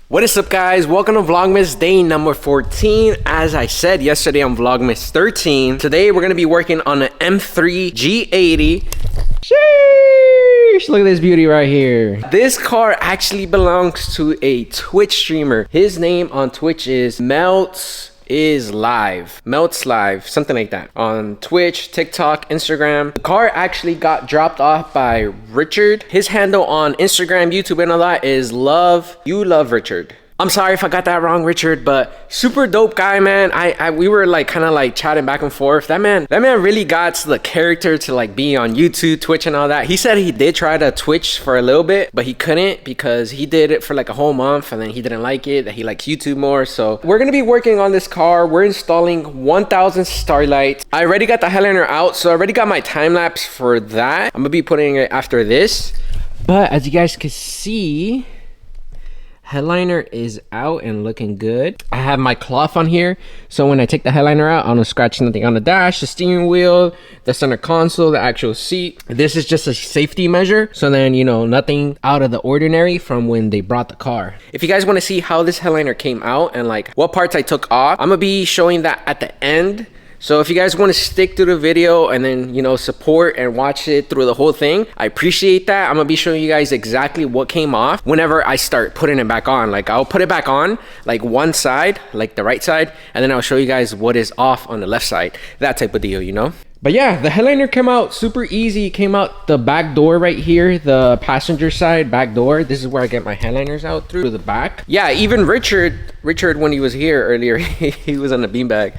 What is up, guys? Welcome to Vlogmas day number 14. As I said yesterday on Vlogmas 13, today we're gonna be working on an M3 G80. Sheesh! Look at this beauty right here. This car actually belongs to a Twitch streamer. His name on Twitch is Meltislive, something like that, on Twitch, TikTok, Instagram. The car actually got dropped off by Richard. His handle on Instagram, YouTube, and all that is you love Richard. I'm sorry if I got that wrong, Richard, but super dope guy, man. We were like kind of like chatting back and forth. That man really got the character to like be on YouTube, Twitch, and all that. He said he did try to Twitch for a little bit, but he couldn't because he did it for like a whole month and then he didn't like it, that he likes YouTube more. So we're gonna be working on this car. We're installing 1000 Starlights. I already got the headliner out, so I already got my time lapse for that. I'm gonna be putting it after this. But as you guys can see, headliner is out and looking good. I have my cloth on here, so when I take the headliner out, I don't scratch nothing on the dash, the steering wheel, the center console, the actual seat. This is just a safety measure, so then, you know, nothing out of the ordinary from when they brought the car. If you guys want to see how this headliner came out and like what parts I took off, I'm gonna be showing that at the end. So if you guys want to stick to the video and then, you know, support and watch it through the whole thing, I appreciate that. I'm gonna be showing you guys exactly what came off whenever I start putting it back on. Like, I'll put it back on like one side, like the right side, and then I'll show you guys what is off on the left side. That type of deal, you know? But yeah, the headliner came out super easy. It came out the back door right here, the passenger side back door. This is where I get my headliners out through the back. Yeah, even Richard, when he was here earlier, he was on the beanbag.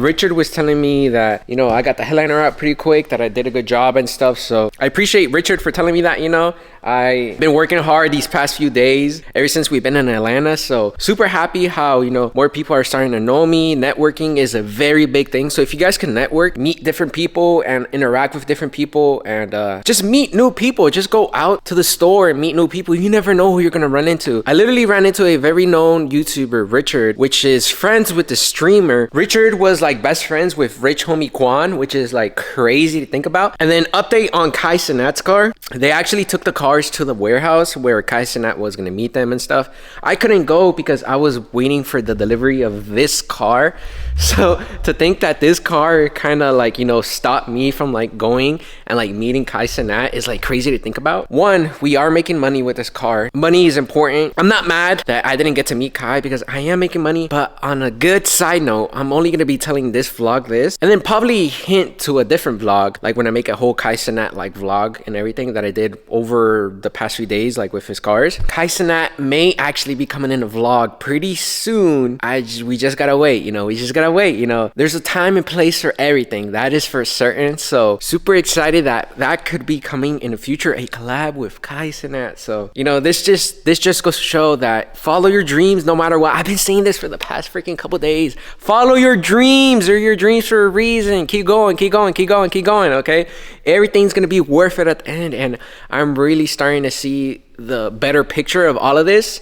Richard was telling me that, you know, I got the headliner out pretty quick, that I did a good job and stuff. So I appreciate Richard for telling me that, you know. I've been working hard these past few days, ever since we've been in Atlanta. So super happy how, you know, more people are starting to know me. Networking is a very big thing. So if you guys can network, meet different people and interact with different people and just meet new people, just go out to the store and meet new people. You never know who you're gonna run into. I literally ran into a very known YouTuber, Richard, which is friends with the streamer. Richard was like best friends with Rich Homie Quan, which is like crazy to think about. And then update on Kai Cenat's car. They actually took the cars to the warehouse where Kai Cenat was gonna meet them and stuff. I couldn't go because I was waiting for the delivery of this car. So to think that this car kind of like, you know, stopped me from like going and like meeting Kai Cenat is like crazy to think about. One, we are making money with this car. Money is important. I'm not mad that I didn't get to meet Kai because I am making money, but on a good side note, I'm only gonna be telling this vlog this and then probably hint to a different vlog, like when I make a whole Kai Cenat like vlog and everything that I did over the past few days, like with his cars. Kai Cenat may actually be coming in a vlog pretty soon. We just gotta wait, you know. We just gotta wait, you know. There's a time and place for everything. That is for certain. So super excited that that could be coming in the future, a collab with Kai Cenat. So, you know, this just goes to show that follow your dreams no matter what. I've been saying this for the past freaking couple days. Follow your dreams. They're your dreams for a reason. Keep going, keep going, keep going, keep going, okay? Everything's gonna be worth it at the end, and I'm really starting to see the better picture of all of this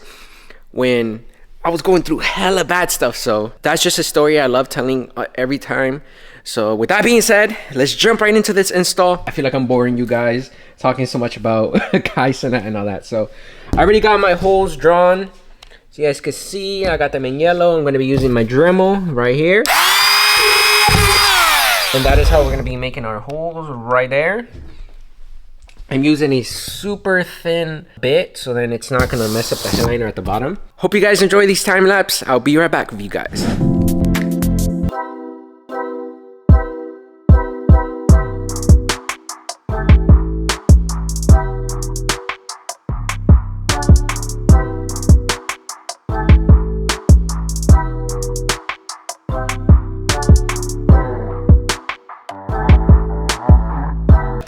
when I was going through hella bad stuff. So that's just a story I love telling every time. So with that being said, let's jump right into this install. I feel like I'm boring you guys talking so much about Kai Cenat and all that. So I already got my holes drawn. So you guys can see I got them in yellow. I'm going to be using my Dremel right here. And that is how we're going to be making our holes right there. I'm using a super thin bit so then it's not going to mess up the headliner at the bottom. Hope you guys enjoy these time lapse. I'll be right back with you guys.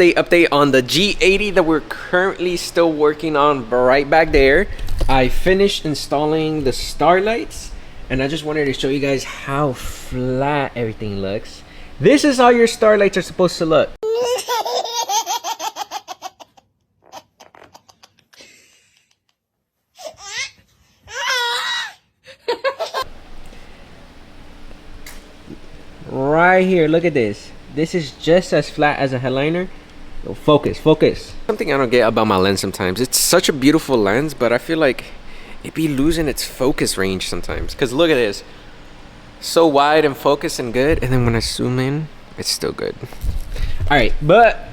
Update on the G80 that we're currently still working on right back there. I finished installing the Starlights and I just wanted to show you guys how flat everything looks. This is how your Starlights are supposed to look. Right here, look at this. This is just as flat as a headliner. Yo, focus. Something I don't get about my lens sometimes. It's such a beautiful lens, but I feel like it be losing its focus range sometimes. Because look at this. So wide and focused and good. And then when I zoom in, it's still good. All right, but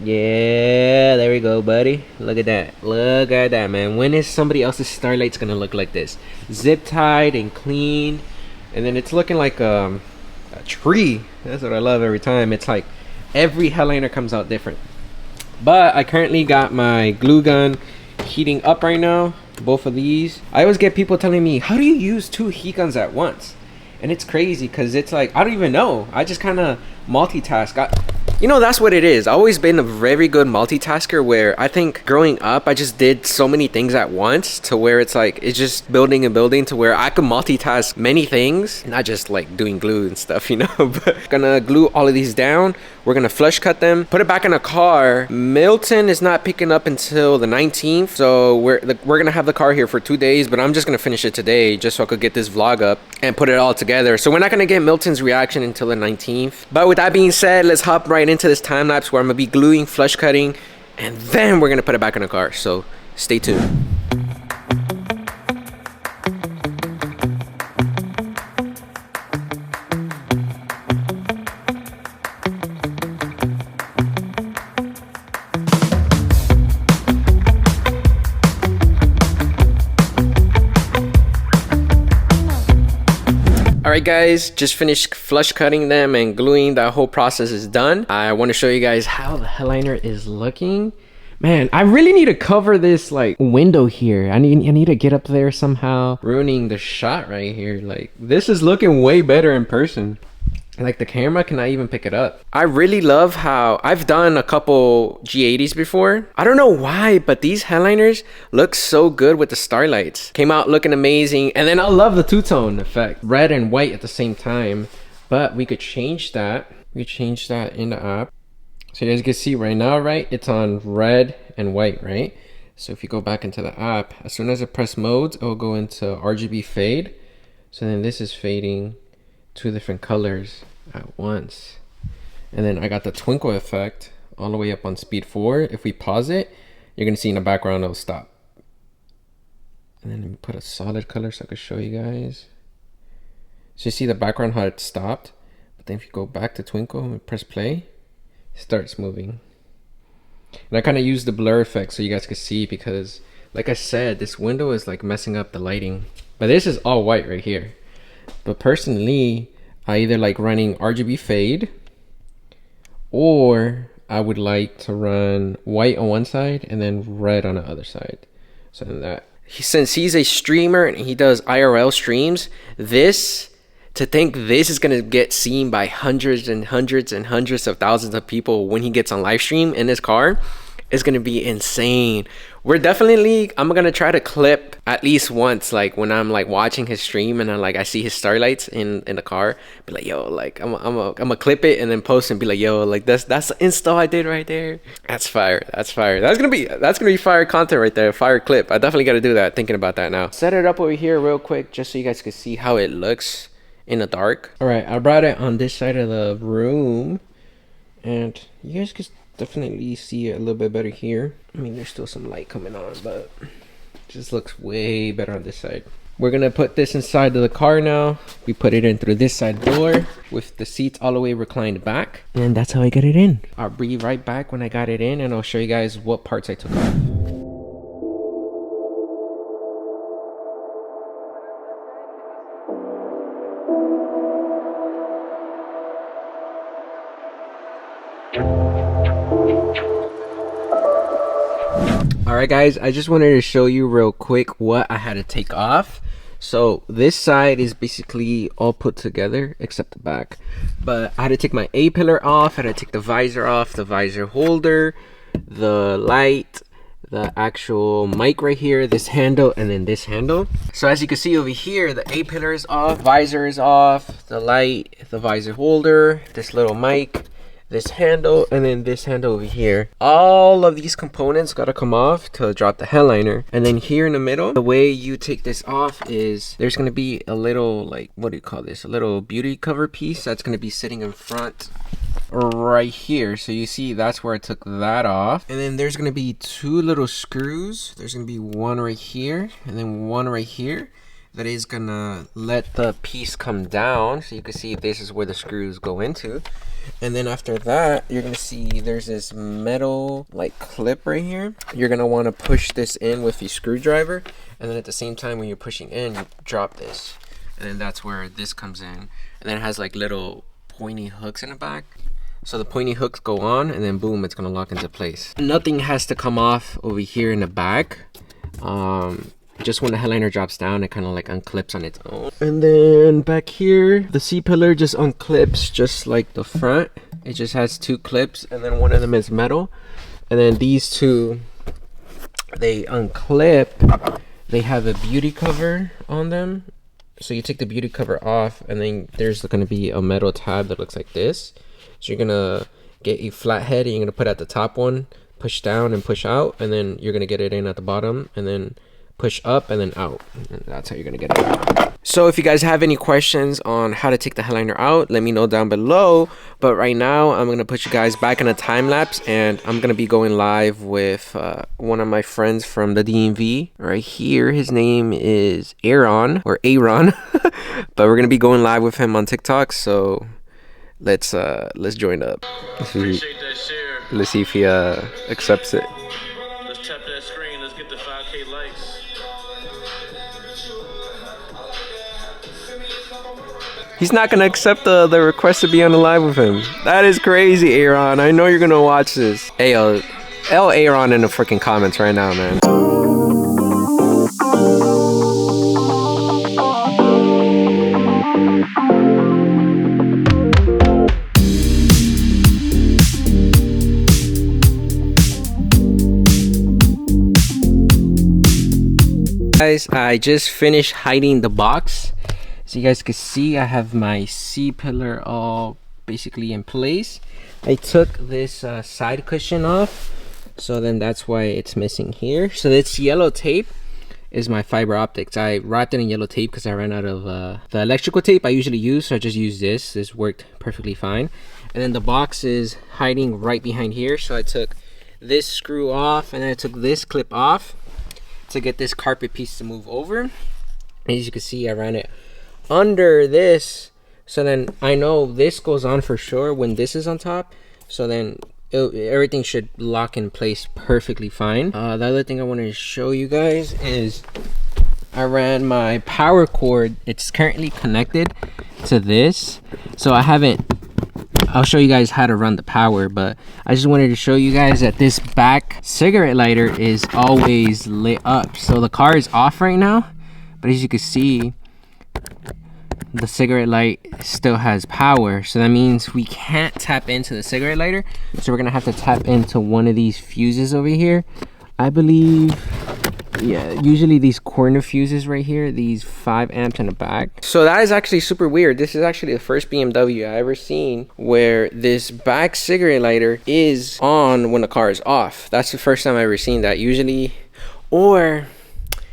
yeah, there we go, buddy. Look at that. Look at that, man. When is somebody else's Starlights gonna look like this? Zip tied and clean. And then it's looking like a tree. That's what I love every time. It's like every headliner comes out different. But I currently got my glue gun heating up right now. Both of these. I always get people telling me, how do you use 2 heat guns at once? And it's crazy because it's like, I don't even know. I just kind of multitask. You know, that's what it is. I've always been a very good multitasker where I think growing up, I just did so many things at once to where it's like, it's just building and building to where I can multitask many things, not just like doing glue and stuff, you know, but gonna glue all of these down. We're gonna flush cut them, put it back in a car. Milton is not picking up until the 19th. So we're gonna have the car here for 2 days, but I'm just gonna finish it today just so I could get this vlog up and put it all together. So we're not gonna get Milton's reaction until the 19th. But with that being said, let's hop right into this time lapse where I'm gonna be gluing, flush cutting, and then we're gonna put it back in the car. So stay tuned. Alright guys, just finished flush cutting them and gluing. That whole process is done. I want to show you guys how the headliner is looking. Man, I really need to cover this like window here. I need to get up there somehow. Ruining the shot right here. Like, this is looking way better in person. Like, the camera cannot even pick it up. I really love how I've done a couple G80s before. I don't know why, but these headliners look so good with the Starlights. Came out looking amazing. And then I love the two-tone effect. Red and white at the same time. But we could change that. We could change that in the app. So you guys can see right now, right? It's on red and white, right? So if you go back into the app, as soon as I press modes, it will go into RGB fade. So then this is fading 2 different colors at once. And then I got the twinkle effect all the way up on speed 4. If we pause it, you're gonna see in the background it'll stop. And then let me put a solid color so I can show you guys. So you see the background how it stopped, but then if you go back to twinkle and press play, it starts moving. And I kind of use the blur effect so you guys can see, because like I said, this window is like messing up the lighting. But this is all white right here. But personally, I either like running RGB fade, or I would like to run white on one side and then red on the other side. So that since he's a streamer and he does IRL streams, to think this is gonna get seen by hundreds and hundreds and hundreds of thousands of people when he gets on live stream in his car is gonna be insane. I'm gonna try to clip at least once, like when I'm like watching his stream and I see his Starlights in the car, be like, yo, like I'm gonna clip it and then post and be like, yo, like that's the install I did right there. That's fire. That's fire. That's gonna be fire content right there. Fire clip. I definitely gotta do that. Thinking about that now. Set it up over here real quick just so you guys can see how it looks in the dark. All right, I brought it on this side of the room, and you guys can definitely see it a little bit better here. I mean, there's still some light coming on, but it just looks way better on this side. We're gonna put this inside of the car now. We put it in through this side door with the seats all the way reclined back, and that's how I got it in. I'll be right back when I got it in, and I'll show you guys what parts I took off. Alright guys, I just wanted to show you real quick what I had to take off. So this side is basically all put together except the back. But I had to take my A-pillar off, I had to take the visor off, the visor holder, the light, the actual mic right here, this handle, and then this handle. So as you can see over here, the A-pillar is off, visor is off, the light, the visor holder, this little mic, this handle, and then this handle over here. All of these components gotta come off to drop the headliner. And then here in the middle, the way you take this off is there's gonna be a little, like, what do you call this? A little beauty cover piece that's gonna be sitting in front right here. So you see that's where I took that off. And then there's gonna be two little screws. There's gonna be one right here and then one right here that is gonna let the piece come down. So you can see this is where the screws go into. And then after that, you're gonna see there's this metal like clip right here. You're gonna want to push this in with your screwdriver, and then at the same time when you're pushing in, you drop this, and then that's where this comes in. And then it has like little pointy hooks in the back. So the pointy hooks go on, and then boom, it's gonna lock into place. Nothing has to come off over here in the back. Just when the headliner drops down, it kind of like unclips on its own. And then back here, the C-pillar just unclips just like the front. It just has two clips, and then one of them is metal. And then these two, they unclip. They have a beauty cover on them. So you take the beauty cover off, and then there's going to be a metal tab that looks like this. So you're going to get a flat head, and you're going to put at the top one, push down and push out, and then you're going to get it in at the bottom, and then push up and then out, and that's how you're gonna get it out. So if you guys have any questions on how to take the headliner out, let me know down below. But right now I'm gonna put you guys back in a time lapse, and I'm gonna be going live with one of my friends from the DMV right here. His name is Aaron, or Aaron. But we're gonna be going live with him on TikTok, so let's join up. Appreciate that share. Let's see if he accepts it. Let's tap that screen. Let's get the 5K likes. He's not gonna accept the request to be on the live with him. That is crazy, Aaron. I know you're gonna watch this. Hey, yo, L Aaron in the freaking comments right now, man. Guys, I just finished hiding the box. So you guys can see I have my C-pillar all basically in place. I took this side cushion off, so then that's why it's missing here. So this yellow tape is my fiber optics. I wrapped it in yellow tape because I ran out of the electrical tape I usually use, so I just used this. This worked perfectly fine. And then the box is hiding right behind here, so I took this screw off, and then I took this clip off to get this carpet piece to move over. As you can see, I ran it under this, so then I know this goes on for sure when this is on top, so then everything should lock in place perfectly fine. The other thing I want to show you guys is I ran my power cord. It's currently connected to this, so I'll show you guys how to run the power, but I just wanted to show you guys that this back cigarette lighter is always lit up. So the car is off right now, but as you can see, the cigarette light still has power, so that means we can't tap into the cigarette lighter, so we're gonna have to tap into one of these fuses over here, I believe. Yeah, usually these corner fuses right here, these 5 amps in the back. So that is actually super weird. This is actually the first BMW I ever seen where this back cigarette lighter is on when the car is off. That's the first time I've ever seen that. Usually, or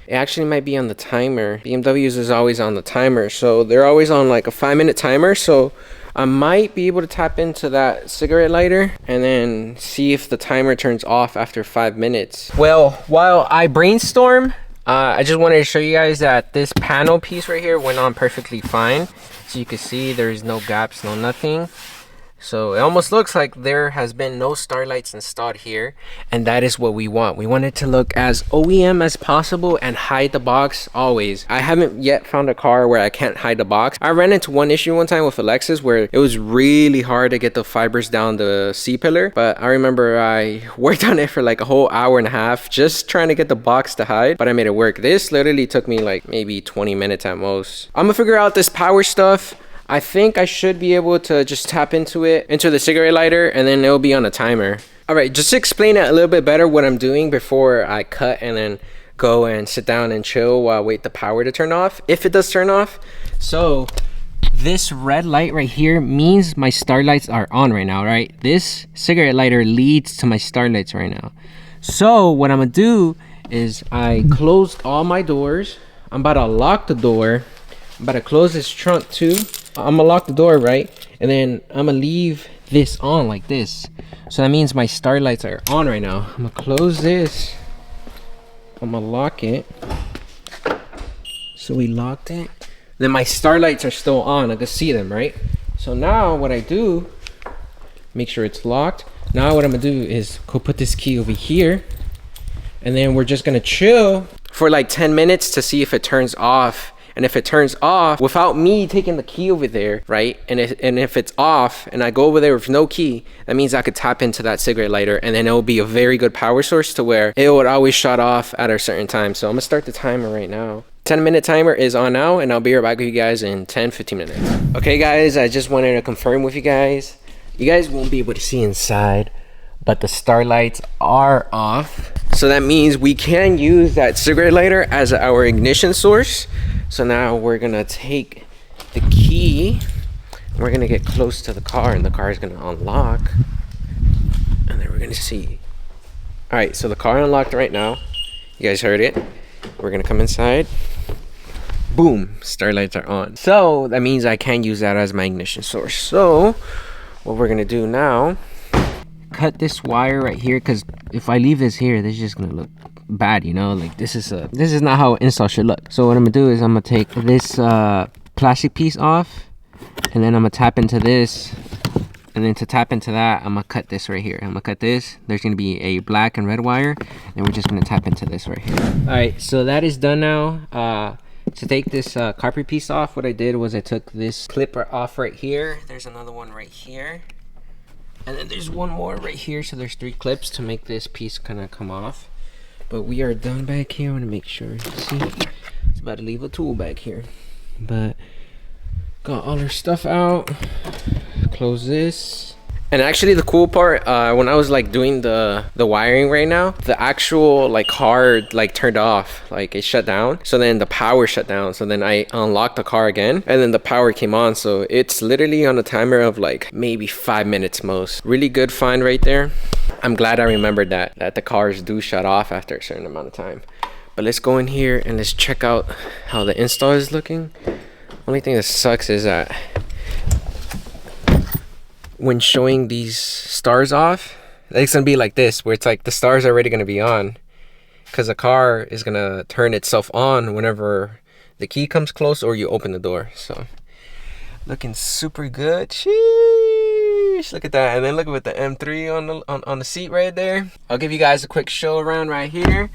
it actually might be on the timer. BMWs is always on the timer, so they're always on like a 5-minute timer. So I might be able to tap into that cigarette lighter and then see if the timer turns off after 5 minutes. Well, while I brainstorm, I just wanted to show you guys that this panel piece right here went on perfectly fine. So you can see there's no gaps, no nothing. So it almost looks like there has been no Starlights installed here, and that is what we want. We want it to look as OEM as possible and hide the box always. I haven't yet found a car where I can't hide the box. I ran into one issue one time with a Lexus where it was really hard to get the fibers down the C-pillar, but I remember I worked on it for like a whole hour and a half just trying to get the box to hide, but I made it work. This literally took me like maybe 20 minutes at most. I'm gonna figure out this power stuff. I think I should be able to just tap into the cigarette lighter, and then it'll be on a timer. All right, just to explain it a little bit better what I'm doing before I cut and then go and sit down and chill while I wait the power to turn off, if it does turn off. So this red light right here means my Starlights are on right now, right? This cigarette lighter leads to my Starlights right now. So what I'm gonna do is I closed all my doors. I'm about to lock the door. I'm about to close this trunk too. I'm gonna lock the door, right? And then I'm gonna leave this on like this. So that means my Starlights are on right now. I'm gonna close this. I'm gonna lock it. So we locked it. Then my Starlights are still on. I can see them, right? So now what I do, make sure it's locked. Now what I'm gonna do is go put this key over here. And then we're just gonna chill for like 10 minutes to see if it turns off. And if it turns off without me taking the key over there, right? And if it's off and I go over there with no key, that means I could tap into that cigarette lighter and then it will be a very good power source to where it would always shut off at a certain time. So I'm gonna start the timer right now. 10-minute timer is on now and I'll be right back with you guys in 10-15 minutes. Okay guys, I just wanted to confirm with you guys. You guys won't be able to see inside, but the Starlights are off. So that means we can use that cigarette lighter as our ignition source. So now we're gonna take the key and we're gonna get close to the car and the car is gonna unlock. And then we're gonna see. All right, so the car unlocked right now. You guys heard it. We're gonna come inside. Boom, Starlights are on. So that means I can use that as my ignition source. So what we're gonna do now, cut this wire right here, because if I leave this here, this is just gonna look bad, you know, like this is not how an install should look. So what I'm gonna do is I'm gonna take this plastic piece off and then I'm gonna tap into this, and then to tap into that I'm gonna cut this right here. I'm gonna cut this. There's gonna be a black and red wire and we're just gonna tap into this right here. All right, so that is done now. To take this carpet piece off, what I did was I took this clip off right here. There's another one right here and then there's one more right here, so there's 3 clips to make this piece kind of come off. But we are done back here. I want to make sure. See, it's about to leave a tool back here. But got all our stuff out. Close this. And actually the cool part, when I was like doing the wiring right now, the actual like car like turned off, like it shut down. So then the power shut down. So then I unlocked the car again and then the power came on. So it's literally on a timer of like maybe 5 minutes most. Really good find right there. I'm glad I remembered that the cars do shut off after a certain amount of time. But let's go in here and let's check out how the install is looking. Only thing that sucks is that when showing these stars off, it's gonna be like this, where it's like the stars are already gonna be on, because the car is gonna turn itself on whenever the key comes close or you open the door. So looking super good. Sheesh, look at that. And then look at the M3 on the seat right there. I'll give you guys a quick show around right here.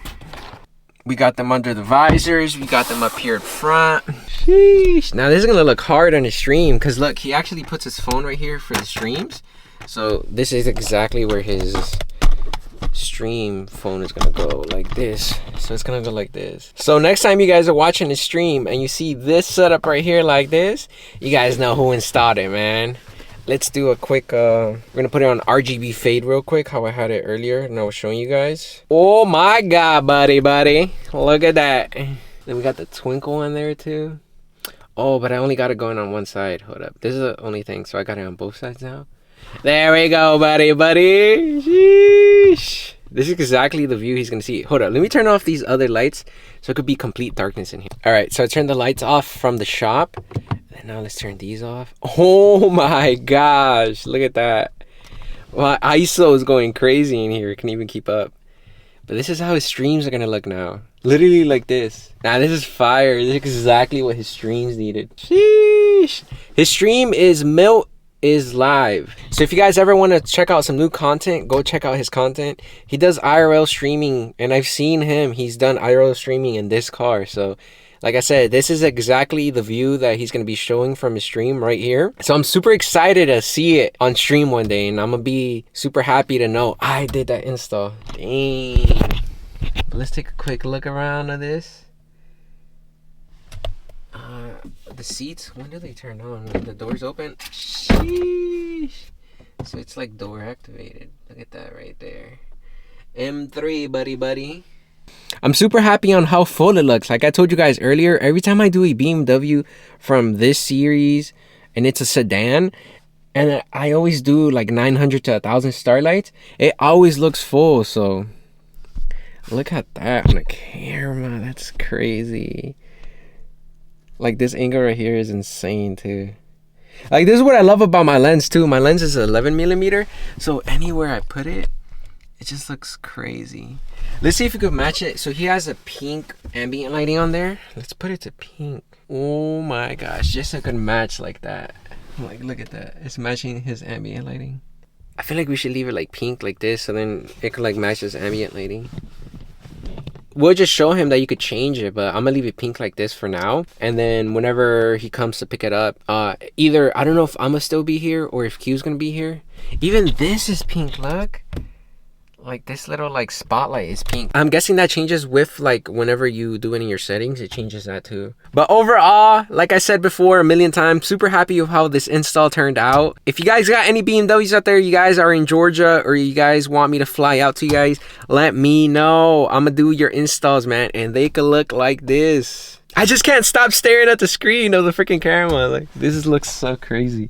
We got them under the visors. We got them up here in front. Sheesh. Now this is gonna look hard on the stream because look, he actually puts his phone right here for the streams. So this is exactly where his stream phone is gonna go, like this. So it's gonna go like this. So next time you guys are watching the stream and you see this setup right here like this, you guys know who installed it, man. Let's do a quick we're gonna put it on RGB fade real quick, how I had it earlier and I was showing you guys. Oh my god, buddy look at that. Then we got the twinkle in there too. Oh, but I only got it going on one side. Hold up, this is the only thing, so I got it on both sides now. There we go, buddy. Sheesh. This is exactly the view he's gonna see. Hold up, let me turn off these other lights so it could be complete darkness in here. All right, so I turned the lights off from the shop. And now let's turn these off. Oh my gosh, look at that. Well, ISO is going crazy in here. Can't even keep up. But this is how his streams are gonna look now. Literally like this. Now this is fire. This is exactly what his streams needed. Sheesh. His stream is Meltislive. So if you guys ever want to check out some new content, go check out his content. He does IRL streaming, and I've seen him. He's done IRL streaming in this car. So like I said, this is exactly the view that he's going to be showing from his stream right here. So I'm super excited to see it on stream one day. And I'm going to be super happy to know I did that install. Dang. But let's take a quick look around at this. The seats, when do they turn on? When the doors open? Sheesh. So it's like door activated. Look at that right there. M3, buddy. I'm super happy on how full it looks. Like I told you guys earlier, every time I do a BMW from this series and it's a sedan, and I always do like 900 to 1,000 Starlights, it always looks full. So look at that on the camera. That's crazy. Like this angle right here is insane too. Like this is what I love about my lens too. My lens is 11mm, so anywhere I put it, it just looks crazy. Let's see if we could match it. So he has a pink ambient lighting on there. Let's put it to pink. Oh my gosh, just so it could match like that. Like look at that, it's matching his ambient lighting. I feel like we should leave it like pink like this, so then it could like match his ambient lighting. We'll just show him that you could change it, but I'm gonna leave it pink like this for now. And then whenever he comes to pick it up, either I don't know if I'm gonna still be here or if Q's gonna be here. Even this is pink, look. Like this little like spotlight is pink. I'm guessing that changes with like whenever you do it in your settings, it changes that too. But overall, like I said before a million times, super happy with how this install turned out. If you guys got any BMWs out there, you guys are in Georgia, or you guys want me to fly out to you guys, let me know. I'm gonna do your installs, man, and they could look like this. I just can't stop staring at the screen of the freaking camera. Like this looks so crazy.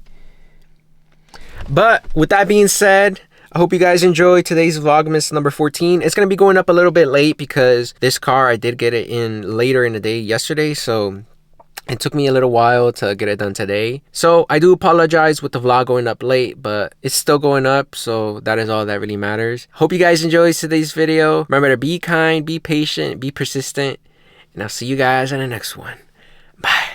But with that being said, I hope you guys enjoyed today's Vlogmas number 14. It's going to be going up a little bit late because this car, I did get it in later in the day yesterday. So it took me a little while to get it done today. So I do apologize with the vlog going up late, but it's still going up. So that is all that really matters. Hope you guys enjoyed today's video. Remember to be kind, be patient, be persistent. And I'll see you guys in the next one. Bye.